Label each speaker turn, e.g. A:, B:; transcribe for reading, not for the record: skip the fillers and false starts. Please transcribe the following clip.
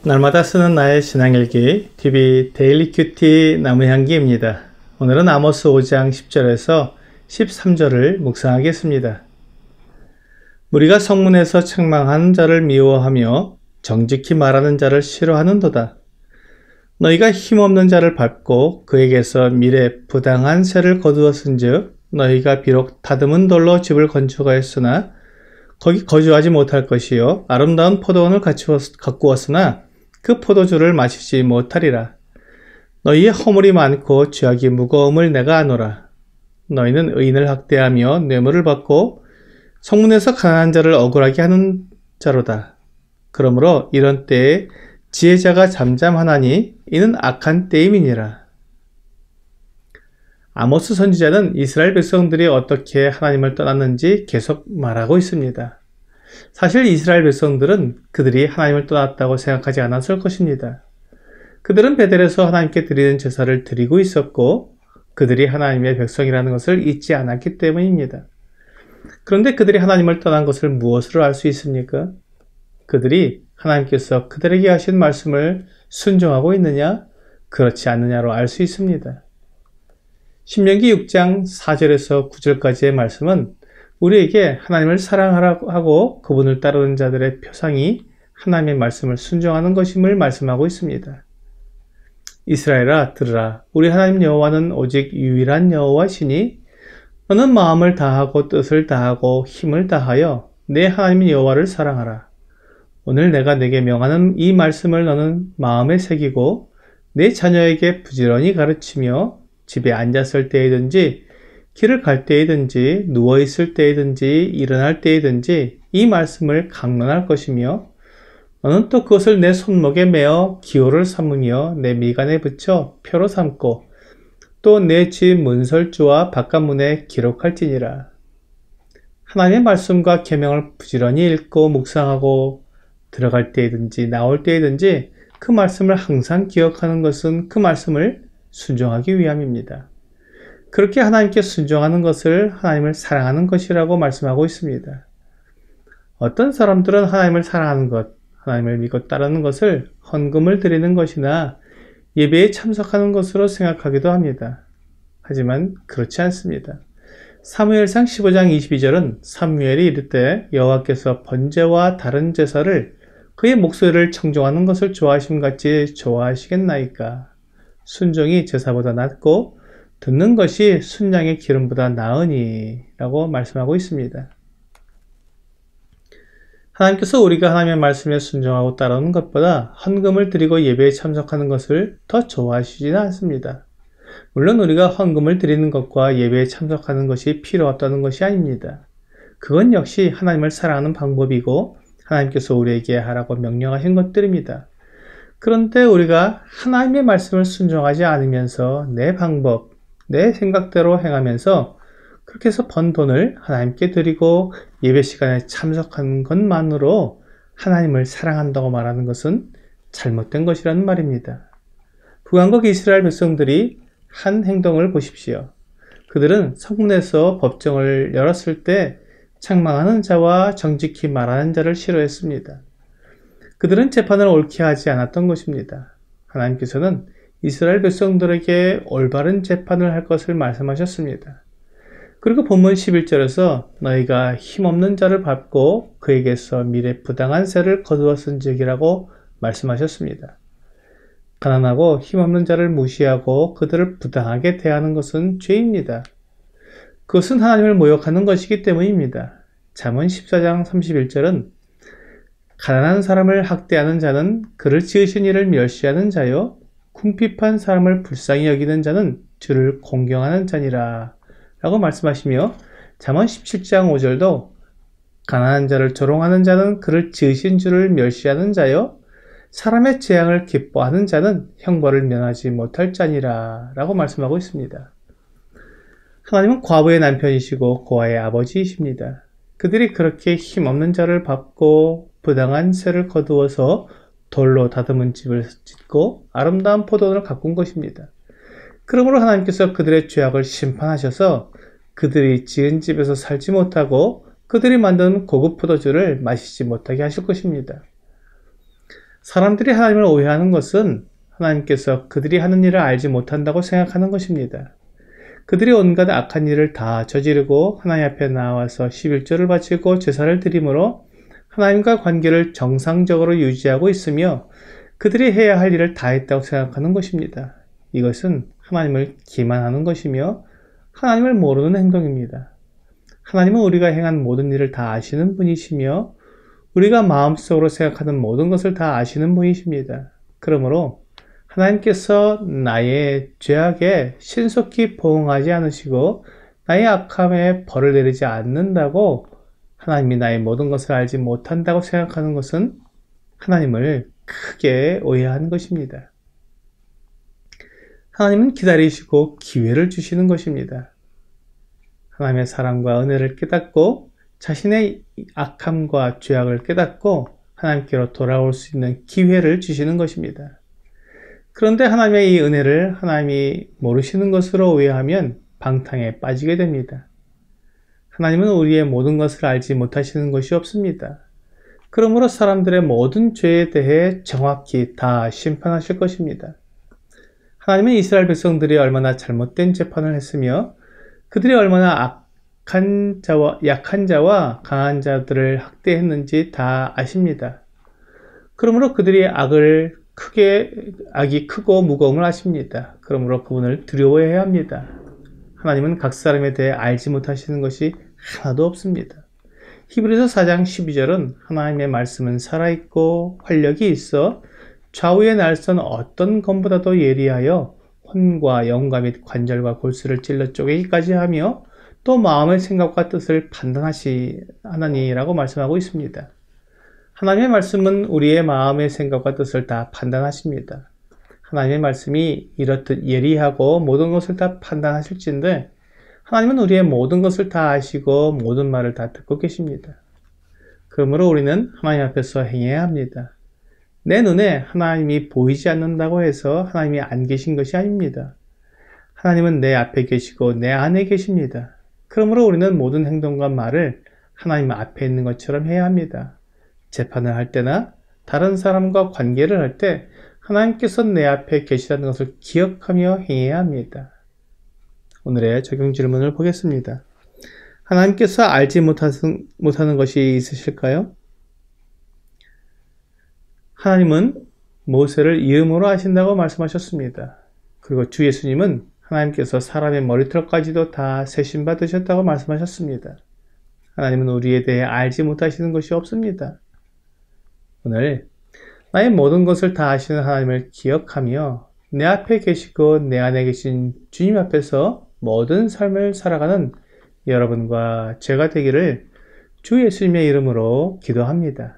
A: 날마다 쓰는 나의 신앙일기 TV 데일리 큐티 나무향기입니다. 오늘은 아모스 5장 10절에서 13절을 묵상하겠습니다. 우리가 성문에서 책망하는 자를 미워하며 정직히 말하는 자를 싫어하는도다. 너희가 힘없는 자를 밟고 그에게서 미래 부당한 세를 거두었은즉 너희가 비록 다듬은 돌로 집을 건축하였으나 거기 거주하지 못할 것이요 아름다운 포도원을 가꾸었으나 그 포도주를 마시지 못하리라. 너희의 허물이 많고 죄악이 무거움을 내가 아노라. 너희는 의인을 학대하며 뇌물을 받고 성문에서 가난한 자를 억울하게 하는 자로다. 그러므로 이런 때에 지혜자가 잠잠하나니 이는 악한 때임이니라. 아모스 선지자는 이스라엘 백성들이 어떻게 하나님을 떠났는지 계속 말하고 있습니다. 사실 이스라엘 백성들은 그들이 하나님을 떠났다고 생각하지 않았을 것입니다. 그들은 베델에서 하나님께 드리는 제사를 드리고 있었고 그들이 하나님의 백성이라는 것을 잊지 않았기 때문입니다. 그런데 그들이 하나님을 떠난 것을 무엇으로 알 수 있습니까? 그들이 하나님께서 그들에게 하신 말씀을 순종하고 있느냐, 그렇지 않느냐로 알 수 있습니다. 신명기 6장 4절에서 9절까지의 말씀은 우리에게 하나님을 사랑하고 그분을 따르는 자들의 표상이 하나님의 말씀을 순종하는 것임을 말씀하고 있습니다. 이스라엘아 들으라. 우리 하나님 여호와는 오직 유일한 여호와시니 너는 마음을 다하고 뜻을 다하고 힘을 다하여 내 하나님 여호와를 사랑하라. 오늘 내가 내게 명하는 이 말씀을 너는 마음에 새기고 내 자녀에게 부지런히 가르치며 집에 앉았을 때이든지 길을 갈 때이든지 누워있을 때이든지 일어날 때이든지 이 말씀을 강론할 것이며 너는 또 그것을 내 손목에 매어 기호를 삼으며 내 미간에 붙여 표로 삼고 또 내 집 문설주와 바깥문에 기록할지니라. 하나님의 말씀과 계명을 부지런히 읽고 묵상하고 들어갈 때이든지 나올 때이든지 그 말씀을 항상 기억하는 것은 그 말씀을 순종하기 위함입니다. 그렇게 하나님께 순종하는 것을 하나님을 사랑하는 것이라고 말씀하고 있습니다. 어떤 사람들은 하나님을 사랑하는 것, 하나님을 믿고 따르는 것을 헌금을 드리는 것이나 예배에 참석하는 것으로 생각하기도 합니다. 하지만 그렇지 않습니다. 사무엘상 15장 22절은 사무엘이 이르되 여호와께서 번제와 다른 제사를 그의 목소리를 청종하는 것을 좋아하심같이 좋아하시겠나이까. 순종이 제사보다 낫고 듣는 것이 순양의 기름보다 나으니 라고 말씀하고 있습니다. 하나님께서 우리가 하나님의 말씀에 순종하고 따르는 것보다 헌금을 드리고 예배에 참석하는 것을 더 좋아하시지는 않습니다. 물론 우리가 헌금을 드리는 것과 예배에 참석하는 것이 필요 없다는 것이 아닙니다. 그건 역시 하나님을 사랑하는 방법이고 하나님께서 우리에게 하라고 명령하신 것들입니다. 그런데 우리가 하나님의 말씀을 순종하지 않으면서 내 방법, 내 생각대로 행하면서 그렇게 해서 번 돈을 하나님께 드리고 예배 시간에 참석하는 것만으로 하나님을 사랑한다고 말하는 것은 잘못된 것이라는 말입니다. 북왕국 이스라엘 백성들이 한 행동을 보십시오. 그들은 성문에서 법정을 열었을 때 책망하는 자와 정직히 말하는 자를 싫어했습니다. 그들은 재판을 옳게 하지 않았던 것입니다. 하나님께서는 이스라엘 백성들에게 올바른 재판을 할 것을 말씀하셨습니다. 그리고 본문 11절에서 너희가 힘없는 자를 밟고 그에게서 미래 부당한 세를 거두었은즉이라고 말씀하셨습니다. 가난하고 힘없는 자를 무시하고 그들을 부당하게 대하는 것은 죄입니다. 그것은 하나님을 모욕하는 것이기 때문입니다. 잠언 14장 31절은 가난한 사람을 학대하는 자는 그를 지으신 이를 멸시하는 자요 궁핍한 사람을 불쌍히 여기는 자는 주를 공경하는 자니라 라고 말씀하시며 잠언 17장 5절도 가난한 자를 조롱하는 자는 그를 지으신 주를 멸시하는 자요 사람의 재앙을 기뻐하는 자는 형벌을 면하지 못할 자니라 라고 말씀하고 있습니다. 하나님은 과부의 남편이시고 고아의 아버지이십니다. 그들이 그렇게 힘없는 자를 밟고 부당한 세를 거두어서 돌로 다듬은 집을 짓고 아름다운 포도원을 가꾼 것입니다. 그러므로 하나님께서 그들의 죄악을 심판하셔서 그들이 지은 집에서 살지 못하고 그들이 만든 고급 포도주를 마시지 못하게 하실 것입니다. 사람들이 하나님을 오해하는 것은 하나님께서 그들이 하는 일을 알지 못한다고 생각하는 것입니다. 그들이 온갖 악한 일을 다 저지르고 하나님 앞에 나와서 11조를 바치고 제사를 드림으로 하나님과 관계를 정상적으로 유지하고 있으며 그들이 해야 할 일을 다 했다고 생각하는 것입니다. 이것은 하나님을 기만하는 것이며 하나님을 모르는 행동입니다. 하나님은 우리가 행한 모든 일을 다 아시는 분이시며 우리가 마음속으로 생각하는 모든 것을 다 아시는 분이십니다. 그러므로 하나님께서 나의 죄악에 신속히 보응하지 않으시고 나의 악함에 벌을 내리지 않는다고 하나님이 나의 모든 것을 알지 못한다고 생각하는 것은 하나님을 크게 오해하는 것입니다. 하나님은 기다리시고 기회를 주시는 것입니다. 하나님의 사랑과 은혜를 깨닫고 자신의 악함과 죄악을 깨닫고 하나님께로 돌아올 수 있는 기회를 주시는 것입니다. 그런데 하나님의 이 은혜를 하나님이 모르시는 것으로 오해하면 방탕에 빠지게 됩니다. 하나님은 우리의 모든 것을 알지 못하시는 것이 없습니다. 그러므로 사람들의 모든 죄에 대해 정확히 다 심판하실 것입니다. 하나님은 이스라엘 백성들이 얼마나 잘못된 재판을 했으며 그들이 얼마나 약한 자와 강한 자들을 학대했는지 다 아십니다. 그러므로 그들이 악이 크고 무거움을 아십니다. 그러므로 그분을 두려워해야 합니다. 하나님은 각 사람에 대해 알지 못하시는 것이 하나도 없습니다. 히브리서 4장 12절은 하나님의 말씀은 살아있고 활력이 있어 좌우의 날선 어떤 검보다도 예리하여 혼과 영과 및 관절과 골수를 찔러 쪼개기까지 하며 또 마음의 생각과 뜻을 판단하시나니라고 말씀하고 있습니다. 하나님의 말씀은 우리의 마음의 생각과 뜻을 다 판단하십니다. 하나님의 말씀이 이렇듯 예리하고 모든 것을 다 판단하실진데 하나님은 우리의 모든 것을 다 아시고 모든 말을 다 듣고 계십니다. 그러므로 우리는 하나님 앞에서 행해야 합니다. 내 눈에 하나님이 보이지 않는다고 해서 하나님이 안 계신 것이 아닙니다. 하나님은 내 앞에 계시고 내 안에 계십니다. 그러므로 우리는 모든 행동과 말을 하나님 앞에 있는 것처럼 해야 합니다. 재판을 할 때나 다른 사람과 관계를 할 때 하나님께서 내 앞에 계시다는 것을 기억하며 행해야 합니다. 오늘의 적용 질문을 보겠습니다. 하나님께서 알지 못하는 것이 있으실까요? 하나님은 모세를 이름으로 아신다고 말씀하셨습니다. 그리고 주 예수님은 하나님께서 사람의 머리털까지도 다 세심받으셨다고 말씀하셨습니다. 하나님은 우리에 대해 알지 못하시는 것이 없습니다. 오늘 나의 모든 것을 다 아시는 하나님을 기억하며 내 앞에 계시고 내 안에 계신 주님 앞에서 모든 삶을 살아가는 여러분과 제가 되기를 주 예수님의 이름으로 기도합니다.